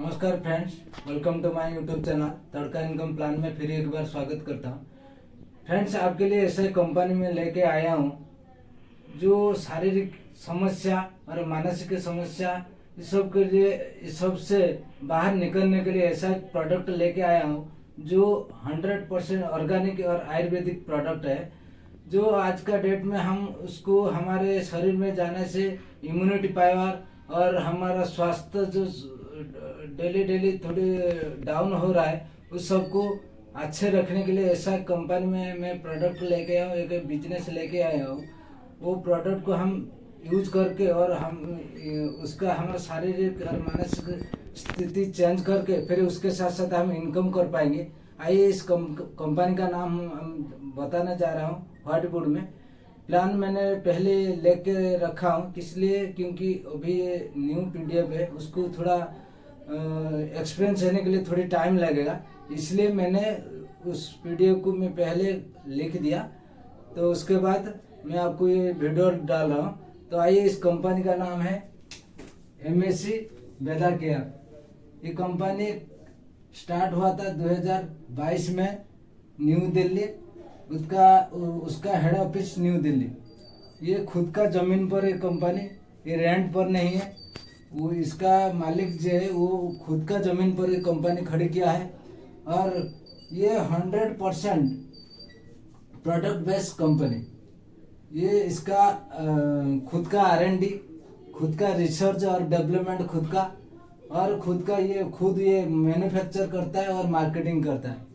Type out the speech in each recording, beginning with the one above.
नमस्कार friends, welcome to my YouTube channel Tadka income plan में फिर एक बार स्वागत करता हूँ। फ्रेंड्स, आपके लिए ऐसे कंपनी में लेके आया हूँ जो शारीरिक समस्या और मानसिक समस्या इस सब के लिए, इस सब से बाहर निकलने के लिए ऐसा एक प्रोडक्ट लेके आया हूँ जो 100% ऑर्गेनिक और आयुर्वेदिक प्रोडक्ट है। जो आज का डेट में हम उसको हमारे शरीर में जाने से इम्यूनिटी पावर और हमारा स्वास्थ्य जो डेली डेली थोड़ी डाउन हो रहा है उस सबको अच्छे रखने के लिए ऐसा कंपनी में मैं प्रोडक्ट लेके आया हूँ, एक बिजनेस लेके आया हूँ। वो प्रोडक्ट को हम यूज करके और हम उसका हमारा शारीरिक और मानसिक स्थिति चेंज करके फिर उसके साथ साथ हम इनकम कर पाएंगे। आइए इस कंपनी का नाम हम बताने जा रहा हूँ। व्हाइट बोर्ड में प्लान मैंने पहले लेके रखा हूँ, इसलिए क्योंकि अभी ये न्यू पीडीएफ है, उसको थोड़ा एक्सपीरियंस होने के लिए थोड़ी टाइम लगेगा, इसलिए मैंने उस पीडीएफ को मैं पहले लिख दिया। तो उसके बाद मैं आपको ये वीडियो डाल रहा हूँ। तो आइए, इस कंपनी का नाम है एमएससी वेदा केयर। ये कंपनी स्टार्ट हुआ था 2022 में न्यू दिल्ली। उसका हेड ऑफिस न्यू दिल्ली। ये खुद का जमीन पर है कंपनी, ये रेंट पर नहीं है। वो इसका मालिक जो है वो खुद का जमीन पर ये कंपनी खड़ी किया है और ये 100% प्रोडक्ट बेस्ड कंपनी। ये इसका खुद का R&D, खुद का रिसर्च और डेवलपमेंट खुद का, और खुद ये मैन्युफैक्चर करता है और मार्केटिंग करता है।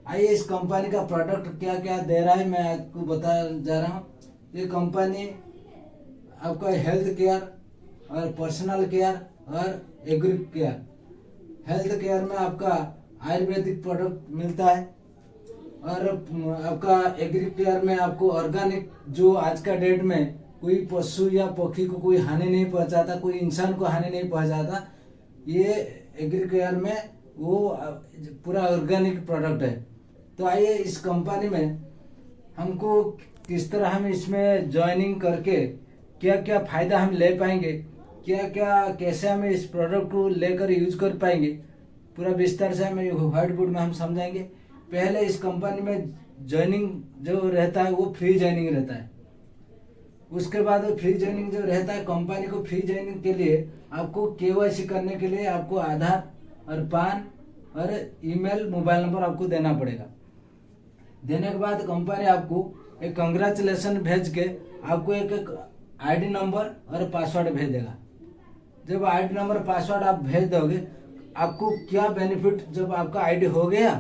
आइए, इस कंपनी का प्रोडक्ट क्या क्या दे रहा है मैं आपको बता जा रहा हूँ। ये कंपनी आपका हेल्थ केयर और पर्सनल केयर और एग्री केयर। हेल्थ केयर में आपका आयुर्वेदिक प्रोडक्ट मिलता है और आपका एग्री केयर में आपको ऑर्गेनिक, जो आज का डेट में कोई पशु या पक्षी को कोई हानि नहीं पहुंचाता, कोई इंसान को हानि नहीं पहुंचाता, ये एग्री केयर में वो पूरा ऑर्गेनिक प्रोडक्ट है। तो आइए, इस कंपनी में हमको किस तरह हम इसमें ज्वाइनिंग करके क्या क्या फायदा हम ले पाएंगे, कैसे हम इस प्रोडक्ट को लेकर यूज कर पाएंगे, पूरा विस्तार से हमें व्हाइट बोर्ड में हम समझाएंगे। पहले इस कंपनी में ज्वाइनिंग जो रहता है वो फ्री ज्वाइनिंग रहता है। उसके बाद फ्री ज्वाइनिंग जो रहता है, कंपनी को फ्री ज्वाइनिंग के लिए आपको KYC करने के लिए आपको आधार और पान और ईमेल, मोबाइल नंबर आपको देना पड़ेगा। देने के बाद कंपनी आपको एक कंग्रेचुलेशन भेज के आपको एक ID नंबर और पासवर्ड भेज देगा। जब ID नंबर पासवर्ड आप भेज दोगे, आपको क्या बेनिफिट, जब आपका ID हो गया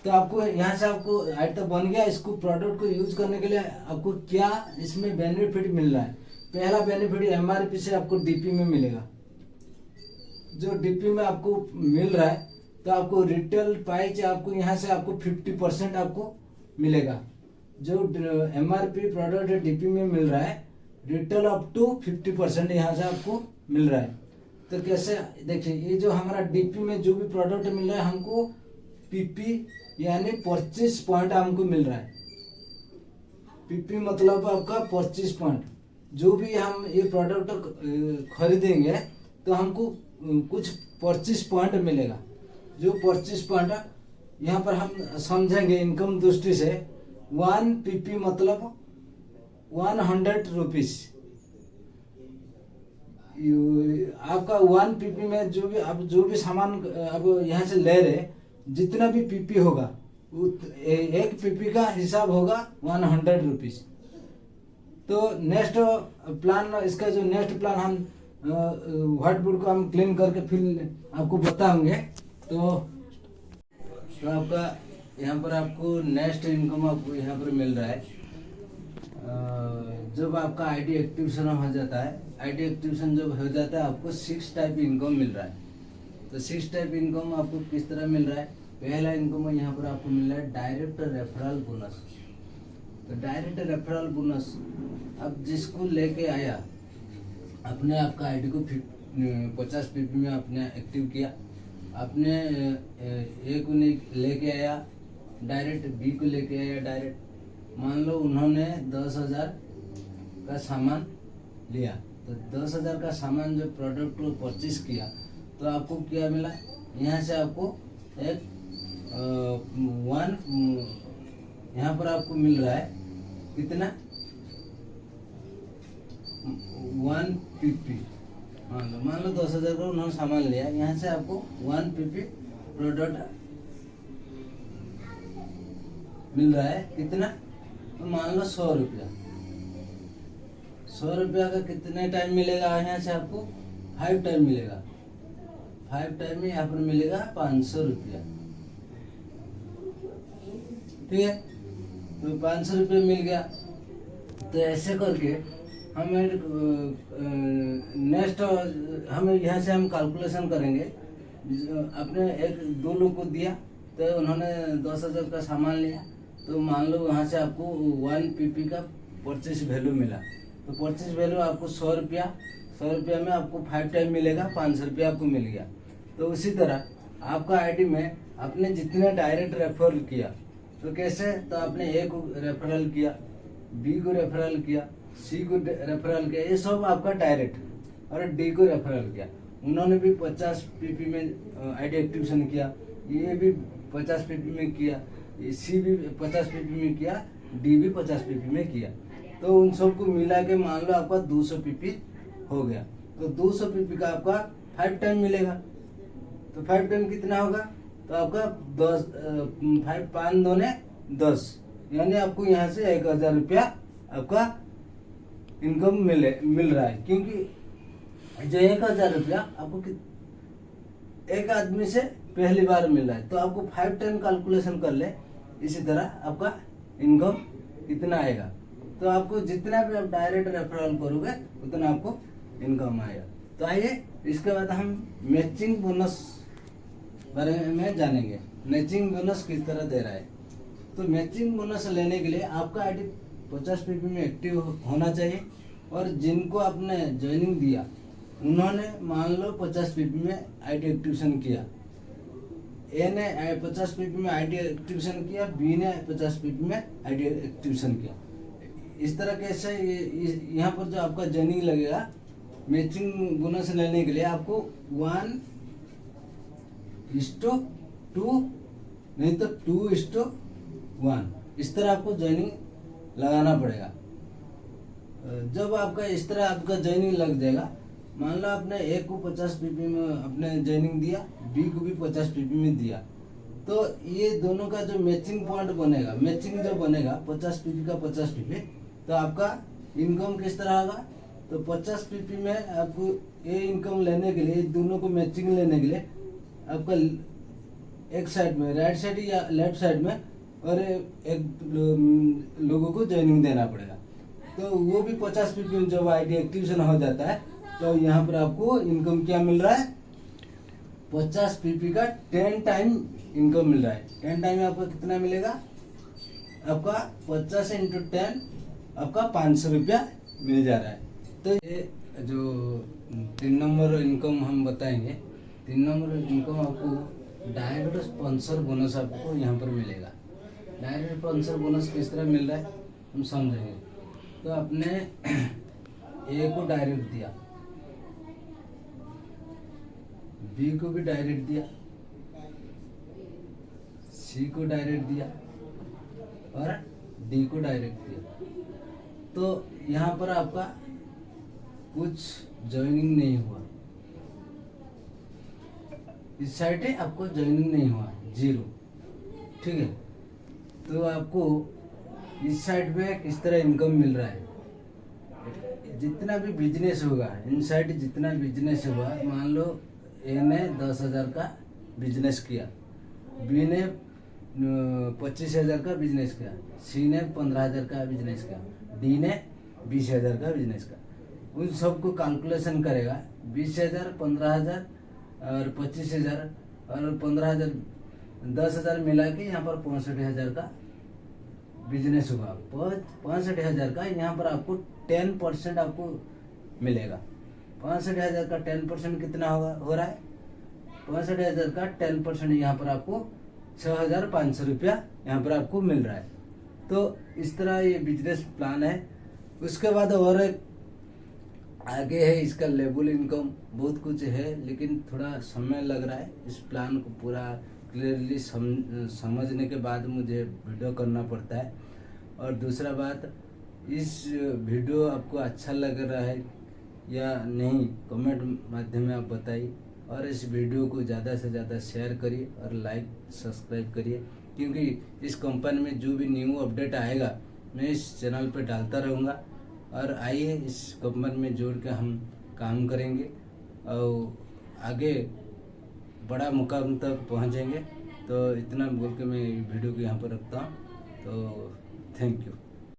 तो आपको यहाँ से आपको ID तो बन गया, इसको प्रोडक्ट को यूज करने के लिए आपको क्या इसमें बेनिफिट मिल रहा है। पहला बेनिफिट MRP से आपको DP में मिलेगा। जो DP में आपको मिल रहा है तो आपको रिटेल प्राइस आपको यहाँ से आपको 50% आपको मिलेगा। जो MRP प्रोडक्ट DP में मिल रहा है, रिटेल अप टू 50% यहाँ से आपको मिल रहा है। तो कैसे देखिए, ये जो हमारा DP में जो भी प्रोडक्ट मिल रहा है हमको PP यानी 25 पॉइंट हमको मिल रहा है। PP मतलब आपका 25 पॉइंट। जो भी हम ये प्रोडक्ट खरीदेंगे तो हमको कुछ 25 पॉइंट मिलेगा। जो 25 पॉइंट यहाँ पर हम समझेंगे इनकम दृष्टि से। 1 PP मतलब 100 रुपीज। आपका 1 PP में जो भी सामान अब यहाँ से ले रहे, जितना भी PP होगा, एक PP का हिसाब होगा 100 रुपीज। तो नेक्स्ट प्लान, इसका जो नेक्स्ट प्लान हम व्हाइट बोर्ड को हम क्लीन करके फिर आपको बताएंगे। तो आपका यहाँ पर आपको नेक्स्ट इनकम आपको यहाँ पर मिल रहा है। जब आपका ID एक्टिवेशन हो जाता है, ID एक्टिवेशन जब हो जाता है आपको 6 टाइप इनकम मिल रहा है। तो 6 टाइप इनकम आपको किस तरह मिल रहा है। पहला इनकम यहाँ पर आपको मिल रहा है डायरेक्ट रेफरल बोनस। तो डायरेक्ट रेफरल बोनस, अब जिसको लेके आया, अपने आपका ID को 50 PP में आपने एक्टिव किया, आपने A को लेके आया डायरेक्ट, B को लेके आया डायरेक्ट। मान लो उन्होंने 10,000 का सामान लिया, तो 10,000 का सामान जो प्रोडक्ट को परचेज किया तो आपको क्या मिला, यहाँ से आपको एक वन, यहाँ पर आपको मिल रहा है कितना, 1 PP। मान लो 10,000 का उन्होंने सामान लिया, यहाँ से आपको 1 PP प्रोडक्ट मिल रहा है कितना, तो मान लो 100 रुपया। 100 रुपया का कितने टाइम मिलेगा, यहाँ से आपको 5 टाइम मिलेगा। 5 टाइम में यहाँ पर मिलेगा 500 रुपया। ठीक है, तो 500 रुपये मिल गया। तो ऐसे करके हमें नेक्स्ट हमें यहाँ से हम कैलकुलेशन करेंगे। अपने एक दो लोग को दिया, तो उन्होंने 10,000 का सामान लिया, तो मान लो वहाँ से आपको 1 PP का परचेज वैल्यू मिला। तो परचेज वैल्यू आपको 100 रुपया, 100 रुपया में आपको 5 टाइम मिलेगा, 500 रुपया आपको मिल गया। तो उसी तरह आपका आईडी में आपने जितने डायरेक्ट रेफर किया, तो कैसे, तो आपने ए को रेफरल किया, बी को रेफरल किया, सी को रेफरल किया, ये सब आपका डायरेक्ट, और डी को रेफरल किया। उन्होंने भी 50 PP में आईडी एक्टिवेशन किया, ये भी 50 PP में किया, सी भी 50 PP में किया, डी भी 50 PP में किया। तो उन सबको मिला के मान लो आपका 200 PP हो गया। तो 200 PP का आपका 5 टाइम मिलेगा। तो 5 टाइम कितना होगा, तो आपका 10 5 5 दूने 10, यानी आपको यहाँ से 1,000 रुपया आपका इनकम मिल रहा है। क्योंकि जो 1,000 रुपया आपको एक आदमी से पहली बार मिल रहा है, तो आपको 5 टाइम कैलकुलेशन कर ले, इसी तरह आपका इनकम कितना आएगा। तो आपको जितना भी आप डायरेक्ट रेफरल करोगे उतना आपको इनकम आएगा। तो आइए इसके बाद हम मैचिंग बोनस बारे में जानेंगे। मैचिंग बोनस किस तरह दे रहा है। तो मैचिंग बोनस लेने के लिए आपका आईडी 50 PP में एक्टिव होना चाहिए, और जिनको आपने ज्वाइनिंग दिया उन्होंने मान लो 50 PP में आईडी एक्टिवेशन किया, ए ने 50 PP में आईडी एक्टिवेशन किया, बी ने 50 PP में आईडी एक्टिवेशन किया। इस तरह कैसे यहाँ पर जो आपका ज्वाइनिंग लगेगा मैचिंग बोनस लेने के लिए आपको 1:2 नहीं तो 2:1 इस तरह आपको ज्वाइनिंग लगाना पड़ेगा। जब आपका इस तरह आपका ज्वाइनिंग लग जाएगा, मान लो आपने ए को 50 PP में अपने ज्वाइनिंग दिया, बी को भी 50 PP में दिया, तो ये दोनों का जो मैचिंग पॉइंट बनेगा, मैचिंग जो बनेगा 50 PP का 50 PP, तो आपका इनकम किस तरह होगा। तो 50 PP में आपको ये इनकम लेने के लिए, दोनों को मैचिंग लेने के लिए आपका एक साइड में राइट साइड या लेफ्ट साइड में और एक लोगों को ज्वाइनिंग देना पड़ेगा। तो वो भी 50 PP में जब आईडी एक्टिवेशन हो जाता है, तो यहाँ पर आपको इनकम क्या मिल रहा है, 50 PP का 10 टाइम इनकम मिल रहा है। 10 टाइम में आपको कितना मिलेगा, आपका 50 × 10 आपका 500 रुपया मिल जा रहा है। तो ये जो 3 नंबर इनकम हम बताएंगे, 3 नंबर इनकम आपको डायरेक्ट स्पॉन्सर बोनस आपको यहाँ पर मिलेगा। डायरेक्ट स्पॉन्सर बोनस किस तरह मिल रहा है हम समझेंगे। तो आपने ए को डायरेक्ट दिया, बी को भी डायरेक्ट दिया, सी को डायरेक्ट दिया और डी को डायरेक्ट दिया। तो यहाँ पर आपका कुछ ज्वाइनिंग नहीं हुआ, इस साइड है आपको ज्वाइनिंग नहीं हुआ, 0। ठीक है, तो आपको इस साइड पे किस तरह इनकम मिल रहा है। जितना भी बिजनेस होगा इनसाइड, जितना बिजनेस होगा, मान लो ए ने 10,000 का बिजनेस किया, बी ने 25,000 का बिजनेस किया, सी ने 15,000 का बिजनेस किया, डी ने 20,000 का बिजनेस किया। उन सबको कैलकुलेशन करेगा, 20,000, 15,000 और 25,000 और 15,000, 10,000 मिला के यहाँ पर 65,000 का बिजनेस हुआ। 65,000 का यहाँ पर आपको 10% आपको मिलेगा। 65,000 का 10% कितना हो रहा है, 65,000 का 10% यहाँ पर आपको 6,500 रुपया यहाँ पर आपको मिल रहा है। तो इस तरह ये बिजनेस प्लान है। उसके बाद और एक आगे है इसका लेवल इनकम बहुत कुछ है, लेकिन थोड़ा समय लग रहा है इस प्लान को पूरा क्लियरली समझने के बाद मुझे वीडियो करना पड़ता है। और दूसरा बात, इस वीडियो आपको अच्छा लग रहा है या नहीं, कमेंट माध्यम में आप बताइए। और इस वीडियो को ज़्यादा से ज़्यादा शेयर करिए और लाइक सब्सक्राइब करिए, क्योंकि इस कंपनी में जो भी न्यू अपडेट आएगा मैं इस चैनल पे डालता रहूँगा। और आइए इस कंपनी में जोड़ के हम काम करेंगे और आगे बड़ा मुकाम तक पहुँचेंगे। तो इतना बोल के मैं वीडियो को यहाँ पर रखता हूँ। तो थैंक यू।